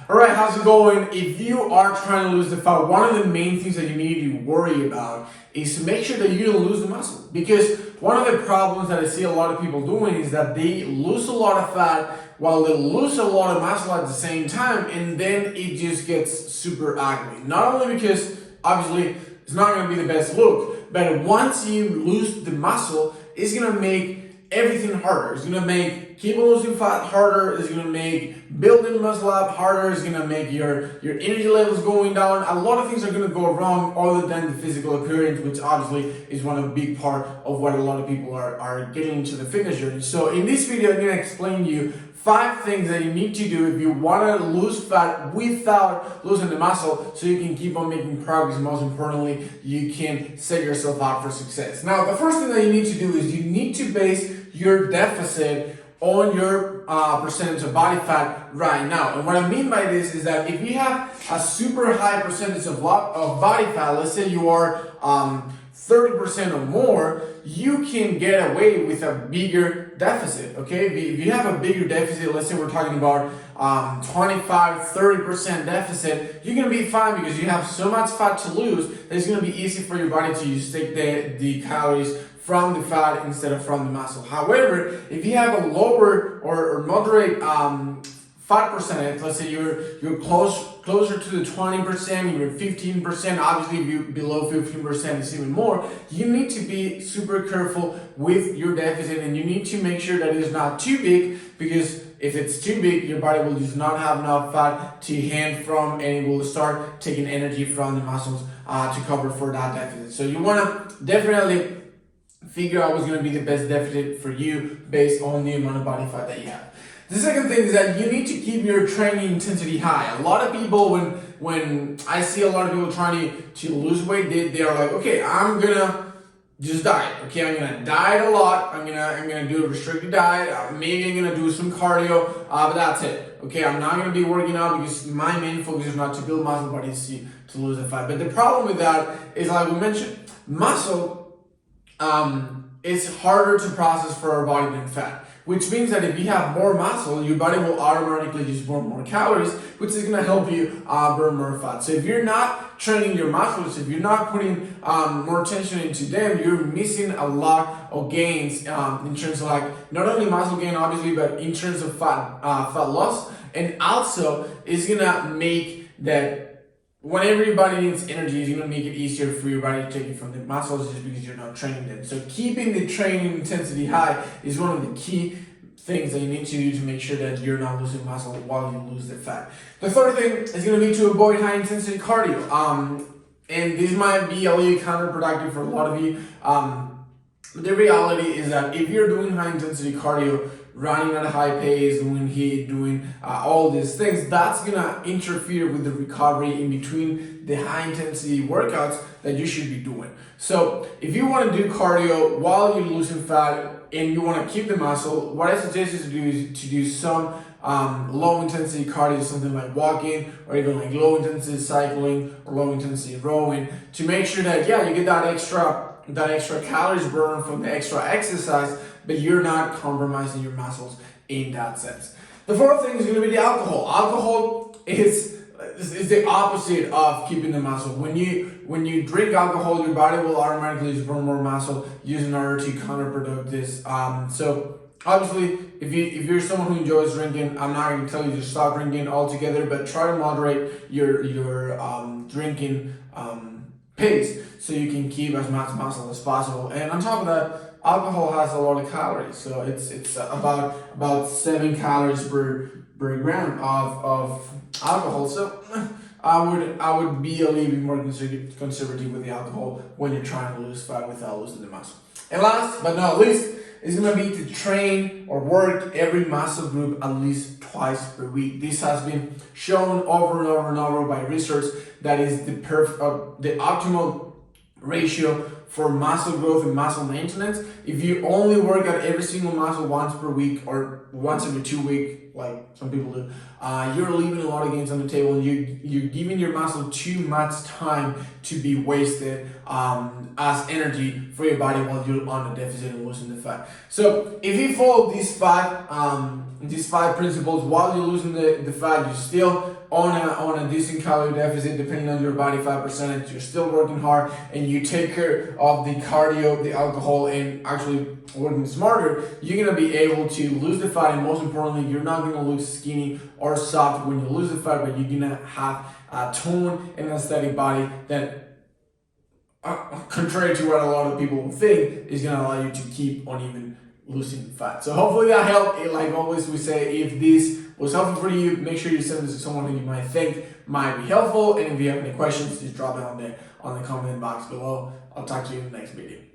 Alright, how's it going? If you are trying to lose the fat, one of the main things that you need to worry about is to make sure that you don't lose the muscle. Because one of the problems that I see a lot of people doing is that they lose a lot of fat while they lose a lot of muscle at the same time, and then it just gets super ugly. Not only because obviously it's not going to be the best look, but once you lose the muscle, it's going to make everything harder. It's gonna make keeping losing fat harder. It's gonna make building muscle up harder. It's gonna make your energy levels going down. A lot of things are gonna go wrong other than the physical appearance, which obviously is one of the big part of what a lot of people are getting into the fitness journey. So in this video, I'm gonna explain to you 5 things that you need to do if you want to lose fat without losing the muscle, so you can keep on making progress. Most importantly, you can set yourself up for success. Now, the first thing that you need to do is you need to base your deficit on your percentage of body fat right now. And what I mean by this is that if you have a super high percentage of body fat, let's say you are 30% or more, you can get away with a bigger deficit, okay? If you have a bigger deficit, let's say we're talking about 25-30% deficit, you're gonna be fine because you have so much fat to lose that it's gonna be easy for your body to just take the calories from the fat instead of from the muscle. However, if you have a lower or moderate fat percentage, let's say you're closer to the 20%, you're 15%, obviously if you're below 15% it's even more, you need to be super careful with your deficit, and you need to make sure that it's not too big, because if it's too big, your body will just not have enough fat to hand from, and it will start taking energy from the muscles to cover for that deficit. So you wanna definitely figure out what's gonna be the best deficit for you based on the amount of body fat that you have. The second thing is that you need to keep your training intensity high. A lot of people, when I see a lot of people trying to lose weight, they are like, okay, I'm gonna just diet. Okay, I'm gonna diet a lot. I'm gonna do a restricted diet. Maybe I'm gonna do some cardio, but that's it. Okay, I'm not gonna be working out because my main focus is not to build muscle, but is to lose the fat. But the problem with that is, like we mentioned, muscle is harder to process for our body than fat. Which means that if you have more muscle, your body will automatically just burn more calories, which is going to help you burn more fat. So if you're not training your muscles, if you're not putting more attention into them, you're missing a lot of gains in terms of, like, not only muscle gain obviously, but in terms of fat loss. And also it's going to make that whenever your body needs energy, it's going to make it easier for your body to take it from the muscles, just because you're not training them. So keeping the training intensity high is one of the key things that you need to do to make sure that you're not losing muscle while you lose the fat. The third thing is going to be to avoid high intensity cardio. And this might be a little counterproductive for a lot of you. But the reality is that if you're doing high intensity cardio, running at a high pace, doing HIIT, doing all these things, that's gonna interfere with the recovery in between the high intensity workouts that you should be doing. So if you want to do cardio while you're losing fat and you want to keep the muscle, what I suggest you to do is to do some low intensity cardio, something like walking, or even like low intensity cycling or low intensity rowing, to make sure that you get that extra calories burned from the extra exercise, but you're not compromising your muscles in that sense. The fourth thing is going to be the alcohol. Alcohol is the opposite of keeping the muscle. When you drink alcohol, your body will automatically just burn more muscle, using order to counterproduct this. So obviously, if you're someone who enjoys drinking, I'm not going to tell you to stop drinking altogether, but try to moderate your drinking pace, so you can keep as much muscle as possible. And on top of that, alcohol has a lot of calories, so it's about 7 calories per gram of alcohol. So I would be a little bit more conservative with the alcohol when you're trying to lose fat without losing the muscle. And last but not least, is going to be to train or work every muscle group at least twice per week. This has been shown over and over and over by research that is the optimal ratio for muscle growth and muscle maintenance. If you only work out every single muscle once per week or once every 2 weeks, like some people do, you're leaving a lot of gains on the table, and you're giving your muscle too much time to be wasted as energy for your body while you're on a deficit and losing the fat. So if you follow these five principles while you're losing the fat, you still on a decent calorie deficit, depending on your body fat percentage, you're still working hard, and you take care of the cardio, the alcohol, and actually working smarter, you're gonna be able to lose the fat, and most importantly, you're not gonna look skinny or soft when you lose the fat, but you're gonna have a tone and a steady body that, contrary to what a lot of people think, is gonna allow you to keep on even losing fat. So hopefully that helped. Like always we say, if this was helpful for you, make sure you send this to someone who you might think might be helpful. And if you have any questions, just drop it on the comment box below. I'll talk to you in the next video.